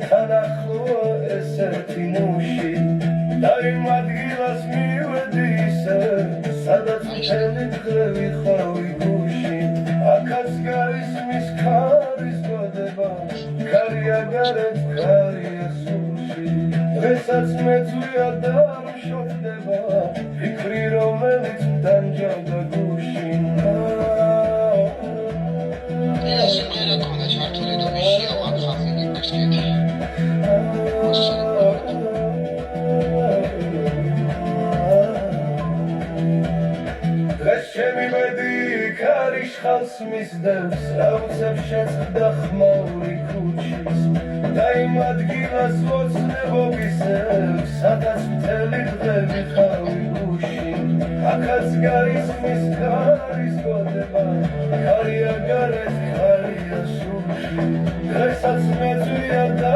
თან ახლოა ესეთი მუში და იმ ადგილას მივედი ისე სადაც მთელი დღე ვიხავი გუში აქაც გაისმის ქარის გოდება ქარია გარეთ ქარია სულში დღესაც მეწვია და მშობდება ფიქრი რომელიც დამჯავდა გუში ხალს მისდევს აუცებ შეწყდა ხმაური ქუჩის და იმ ადგილას ოცნებობისევს სადაც მთელი დღე ვიხავი გუში აქაც გაისმის ქარის გოდება ქარია გარეთ ქარია სულში დღესაც მეწვია და